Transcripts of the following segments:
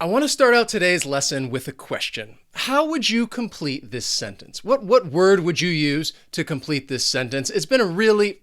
I want to start out today's lesson with a question. How would you complete this sentence? What word would you use to complete this sentence? It's been a really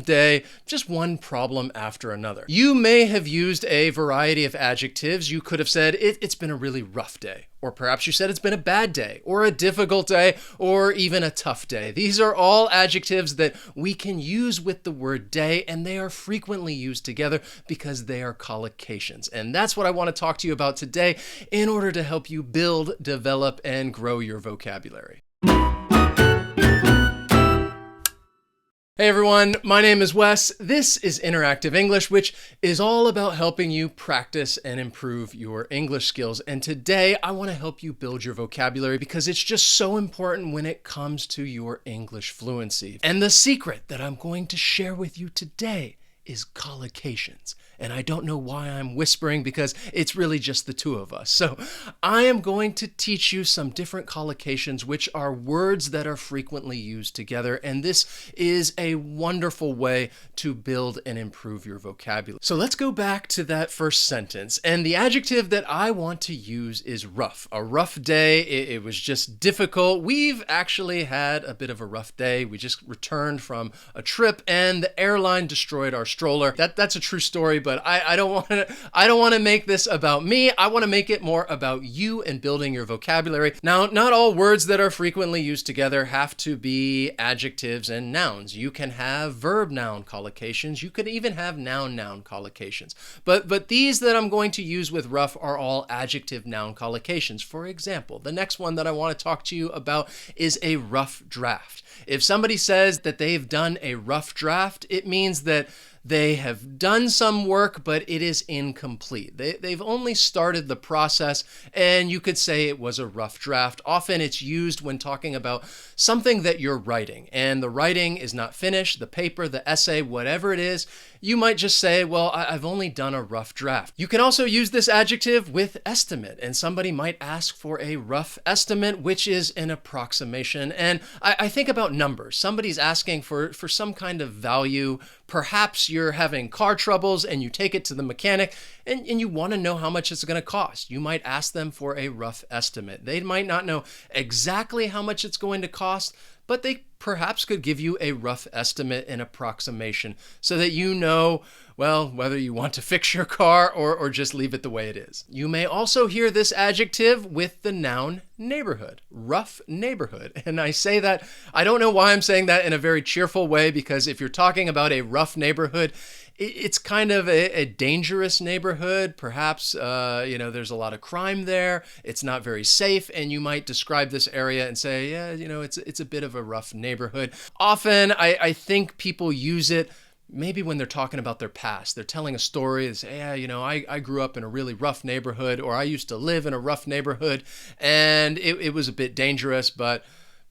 day, just one problem after another. You may have used a variety of adjectives. You could have said, it's been a really rough day. Or perhaps you said it's been a bad day, or a difficult day, or even a tough day. These are all adjectives that we can use with the word day, and they are frequently used together because they are collocations. And that's what I want to talk to you about today in order to help you build, develop, and grow your vocabulary. Hey everyone, my name is Wes. This is Interactive English, which is all about helping you practice and improve your English skills. And today I want to help you build your vocabulary because it's just so important when it comes to your English fluency. And the secret that I'm going to share with you today is collocations. And I don't know why I'm whispering because it's really just the two of us. So I am going to teach you some different collocations, which are words that are frequently used together. And this is a wonderful way to build and improve your vocabulary. So let's go back to that first sentence. And the adjective that I want to use is rough. A rough day. It was just difficult. We've actually had a bit of a rough day. We just returned from a trip and the airline destroyed our stroller. That's a true story, but I don't want to make this about me. I want to make it more about you and building your vocabulary. Now, not all words that are frequently used together have to be adjectives and nouns. You can have verb-noun collocations. You could even have noun-noun collocations. But these that I'm going to use with rough are all adjective-noun collocations. For example, the next one that I want to talk to you about is a rough draft. If somebody says that they've done a rough draft, it means that they have done some work, but it is incomplete. They've only started the process, and you could say it was a rough draft. Often it's used when talking about something that you're writing, and the writing is not finished, the paper, the essay, whatever it is. You might just say, well, I've only done a rough draft. You can also use this adjective with estimate, and somebody might ask for a rough estimate, which is an approximation. And I think about numbers. Somebody's asking for some kind of value. Perhaps you're having car troubles and you take it to the mechanic and you want to know how much it's going to cost. You might ask them for a rough estimate. They might not know exactly how much it's going to cost, but they perhaps could give you a rough estimate, an approximation, so that you know, well, whether you want to fix your car or just leave it the way it is. You may also hear this adjective with the noun neighborhood, rough neighborhood. And I say that, I don't know why I'm saying that in a very cheerful way, because if you're talking about a rough neighborhood, it's kind of a dangerous neighborhood. Perhaps, there's a lot of crime there. It's not very safe. And you might describe this area and say, yeah, it's a bit of a rough neighborhood. Often, I think people use it maybe when they're talking about their past. They're telling a story. They say, yeah, I grew up in a really rough neighborhood, or I used to live in a rough neighborhood, and it was a bit dangerous, but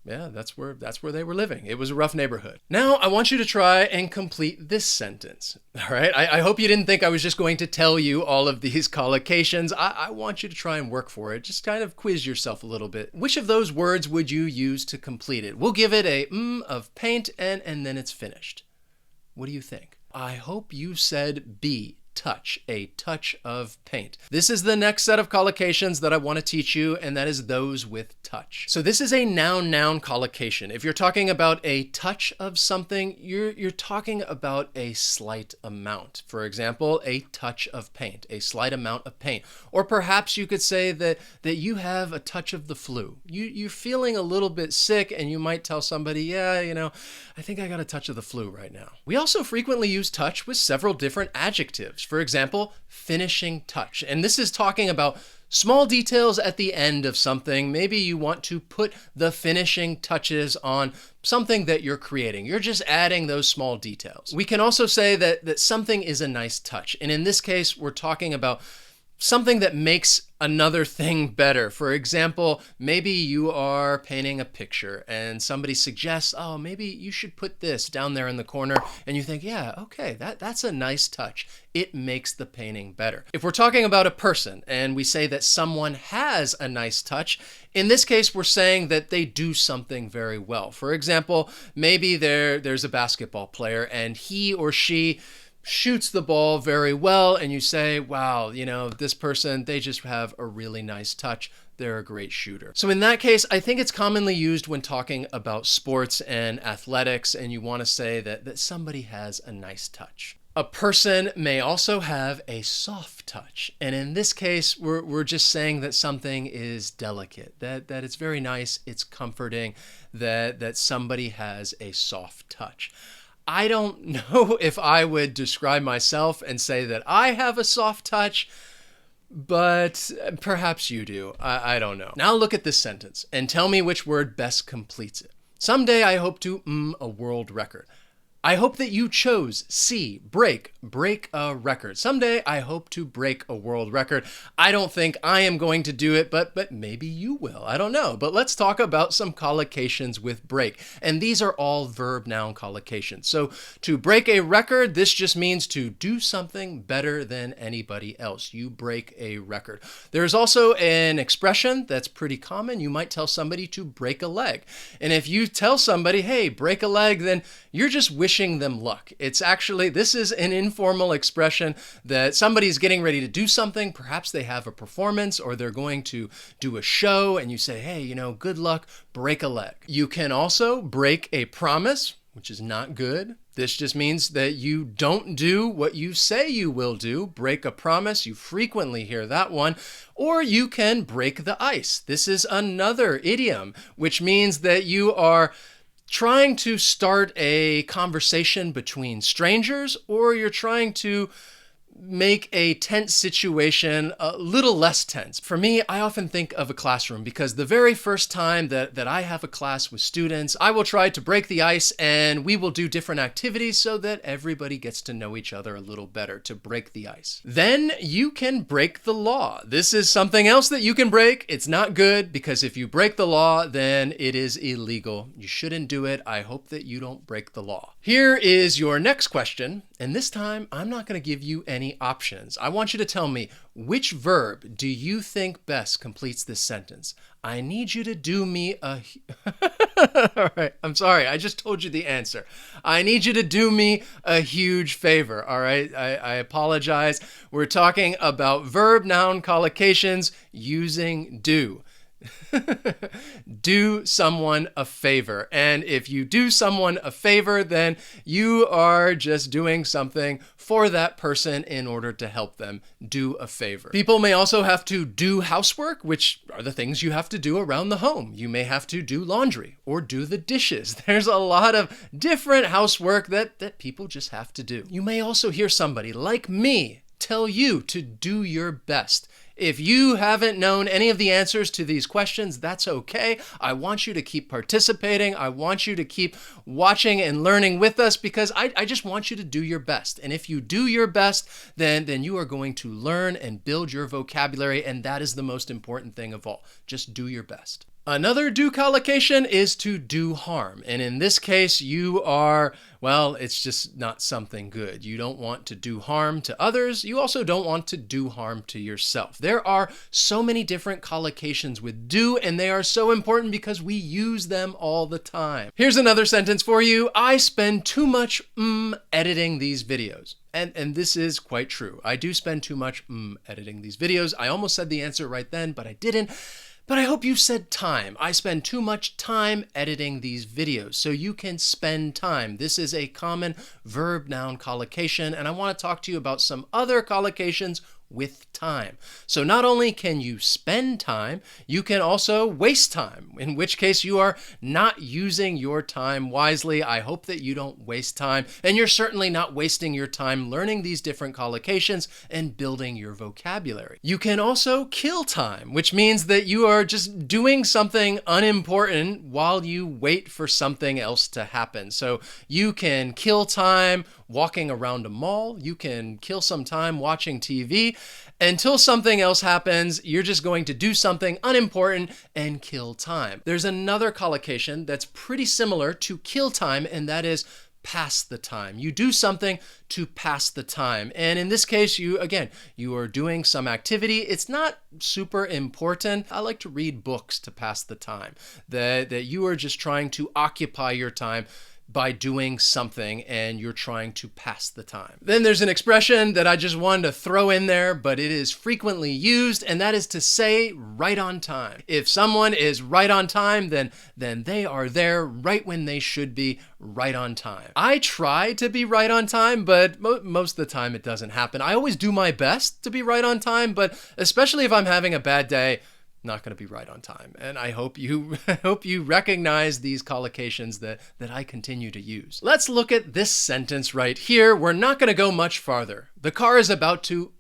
yeah, that's where they were living. It was a rough neighborhood. Now, I want you to try and complete this sentence. All right? I hope you didn't think I was just going to tell you all of these collocations. I want you to try and work for it. Just kind of quiz yourself a little bit. Which of those words would you use to complete it? We'll give it a of paint, and then it's finished. What do you think? I hope you said B. Touch, a touch of paint. This is the next set of collocations that I want to teach you, and that is those with touch. So this is a noun-noun collocation. If you're talking about a touch of something, you're talking about a slight amount. For example, a touch of paint, a slight amount of paint. Or perhaps you could say that you have a touch of the flu. You're feeling a little bit sick, and you might tell somebody, yeah, I think I got a touch of the flu right now. We also frequently use touch with several different adjectives. For example, finishing touch. And this is talking about small details at the end of something. Maybe you want to put the finishing touches on something that you're creating. You're just adding those small details. We can also say that something is a nice touch. And in this case, we're talking about something that makes another thing better. For example, maybe you are painting a picture and somebody suggests, oh, maybe you should put this down there in the corner. And you think, yeah, okay, that's a nice touch. It makes the painting better. If we're talking about a person and we say that someone has a nice touch, in this case, we're saying that they do something very well. For example, maybe there's a basketball player and he or she shoots the ball very well, and you say, wow, this person, they just have a really nice touch. They're a great shooter. So in that case, I think it's commonly used when talking about sports and athletics, and you want to say that somebody has a nice touch. A person may also have a soft touch. And in this case, we're just saying that something is delicate, that it's very nice, it's comforting, that somebody has a soft touch. I don't know if I would describe myself and say that I have a soft touch, but perhaps you do. I don't know. Now look at this sentence and tell me which word best completes it. Someday I hope to a world record. I hope that you chose C, break a record. Someday I hope to break a world record. I don't think I am going to do it, but maybe you will. I don't know. But let's talk about some collocations with break. And these are all verb-noun collocations. So to break a record, this just means to do something better than anybody else. You break a record. There's also an expression that's pretty common. You might tell somebody to break a leg. And if you tell somebody, hey, break a leg, then you're just wishing them luck. This is an informal expression that somebody's getting ready to do something. Perhaps they have a performance or they're going to do a show and you say, hey, good luck, break a leg. You can also break a promise, which is not good. This just means that you don't do what you say you will do. Break a promise. You frequently hear that one. Or you can break the ice. This is another idiom, which means that you are trying to start a conversation between strangers, or you're trying to make a tense situation a little less tense. For me, I often think of a classroom because the very first time that I have a class with students, I will try to break the ice and we will do different activities so that everybody gets to know each other a little better, to break the ice. Then you can break the law. This is something else that you can break. It's not good because if you break the law, then it is illegal. You shouldn't do it. I hope that you don't break the law. Here is your next question. And this time, I'm not going to give you any options. I want you to tell me, which verb do you think best completes this sentence? I need you to do me a... All right, I'm sorry. I just told you the answer. I need you to do me a huge favor. All right, I apologize. We're talking about verb-noun collocations using do. Do someone a favor. And if you do someone a favor, then you are just doing something for that person in order to help them. Do a favor. People may also have to do housework, which are the things you have to do around the home. You may have to do laundry or do the dishes. There's a lot of different housework that people just have to do. You may also hear somebody like me tell you to do your best. If you haven't known any of the answers to these questions, that's okay. I want you to keep participating. I want you to keep watching and learning with us because I just want you to do your best. And if you do your best, then you are going to learn and build your vocabulary, and that is the most important thing of all. Just do your best. Another do collocation is to do harm. And in this case, you are, well, it's just not something good. You don't want to do harm to others. You also don't want to do harm to yourself. There are so many different collocations with do, and they are so important because we use them all the time. Here's another sentence for you. I spend too much editing these videos. And this is quite true. I do spend too much editing these videos. I almost said the answer right then, but I didn't. But I hope you said time. I spend too much time editing these videos. So you can spend time. This is a common verb-noun collocation, and I want to talk to you about some other collocations with time. So not only can you spend time, you can also waste time, in which case you are not using your time wisely. I hope that you don't waste time, and you're certainly not wasting your time learning these different collocations and building your vocabulary. You can also kill time, which means that you are just doing something unimportant while you wait for something else to happen. So you can kill time walking around a mall. You can kill some time watching TV. Until something else happens, you're just going to do something unimportant and kill time. There's another collocation that's pretty similar to kill time, and that is pass the time. You do something to pass the time. And in this case, you are doing some activity. It's not super important. I like to read books to pass the time. That you are just trying to occupy your time by doing something and you're trying to pass the time. Then there's an expression that I just wanted to throw in there, but it is frequently used, and that is to say right on time. If someone is right on time, then they are there right when they should be, right on time. I try to be right on time, but most of the time it doesn't happen. I always do my best to be right on time, but especially if I'm having a bad day, not going to be right on time. And I hope you recognize these collocations that I continue to use. Let's look at this sentence right here. We're not going to go much farther. The car is about to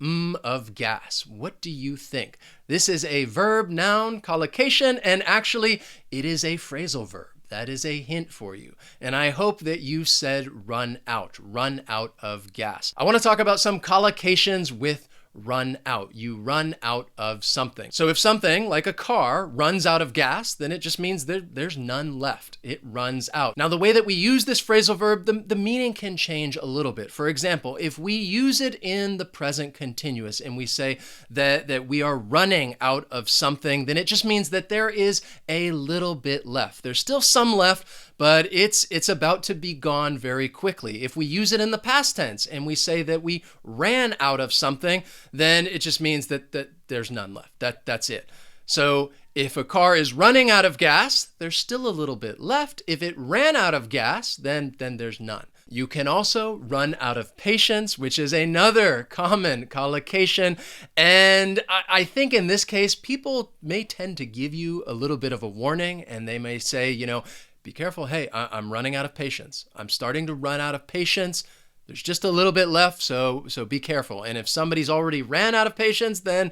of gas. What do you think? This is a verb noun collocation, and actually it is a phrasal verb. That is a hint for you. And I hope that you said run out of gas. I want to talk about some collocations with run out. You run out of something. So if something like a car runs out of gas, then it just means there's none left. It runs out. Now, the way that we use this phrasal verb, the meaning can change a little bit. For example, if we use it in the present continuous and we say that we are running out of something, then it just means that there is a little bit left. There's still some left, but it's about to be gone very quickly. If we use it in the past tense and we say that we ran out of something, then it just means that there's none left. That's it. So if a car is running out of gas, there's still a little bit left. If it ran out of gas, then there's none. You can also run out of patience, which is another common collocation. And I think in this case, people may tend to give you a little bit of a warning, and they may say, be careful. Hey, I'm running out of patience. I'm starting to run out of patience. There's just a little bit left, so be careful. And if somebody's already ran out of patience, then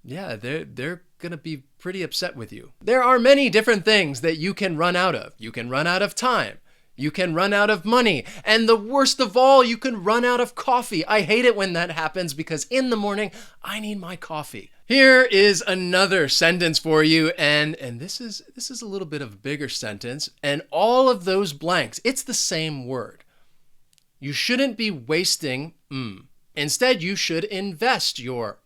yeah, they're going to be pretty upset with you. There are many different things that you can run out of. You can run out of time. You can run out of money. And the worst of all, you can run out of coffee. I hate it when that happens because in the morning, I need my coffee. Here is another sentence for you, and this is a little bit of a bigger sentence, and all of those blanks, it's the same word. You shouldn't be wasting Instead, you should invest your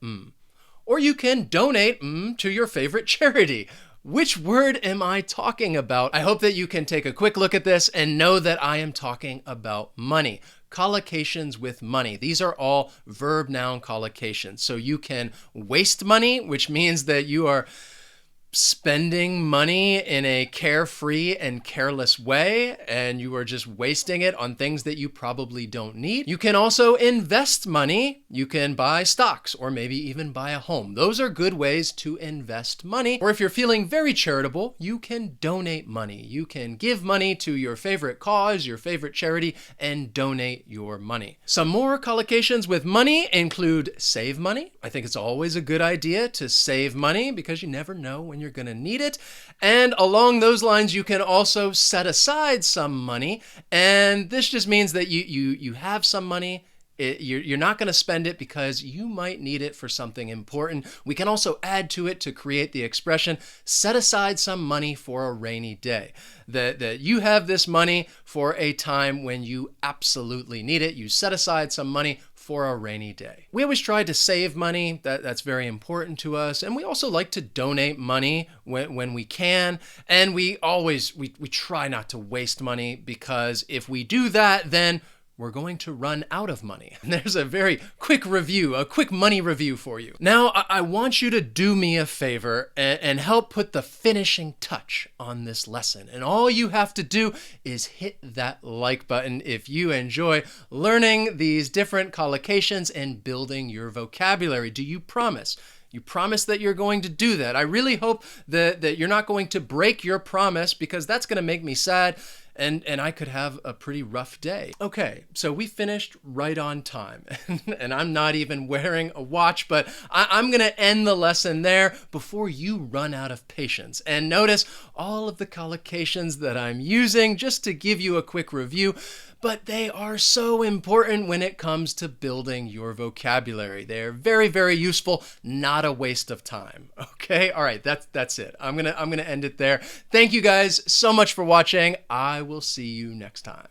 Or you can donate to your favorite charity. Which word am I talking about? I hope that you can take a quick look at this and know that I am talking about money. Collocations with money. These are all verb noun collocations. So you can waste money, which means that you are spending money in a carefree and careless way, and you are just wasting it on things that you probably don't need. You can also invest money. You can buy stocks or maybe even buy a home. Those are good ways to invest money. Or if you're feeling very charitable, you can donate money. You can give money to your favorite cause, your favorite charity, and donate your money. Some more collocations with money include save money. I think it's always a good idea to save money because you never know when you're going to need it. And along those lines, you can also set aside some money. And this just means that you have some money. You're not going to spend it because you might need it for something important. We can also add to it to create the expression, set aside some money for a rainy day. That you have this money for a time when you absolutely need it. You set aside some money for a rainy day. We always try to save money. That's very important to us. And we also like to donate money when we can. And we try not to waste money, because if we do that, then we're going to run out of money. And there's a very quick review, a quick money review for you. Now, I want you to do me a favor and help put the finishing touch on this lesson. And all you have to do is hit that like button if you enjoy learning these different collocations and building your vocabulary. Do you promise? You promise that you're going to do that. I really hope that you're not going to break your promise, because that's going to make me sad. And I could have a pretty rough day. Okay, so we finished right on time. And I'm not even wearing a watch, but I'm gonna end the lesson there before you run out of patience. And notice all of the collocations that I'm using just to give you a quick review, but they are so important when it comes to building your vocabulary. They're very, very useful, not a waste of time. Okay, all right, that's it. I'm gonna end it there. Thank you guys so much for watching. I will see you next time.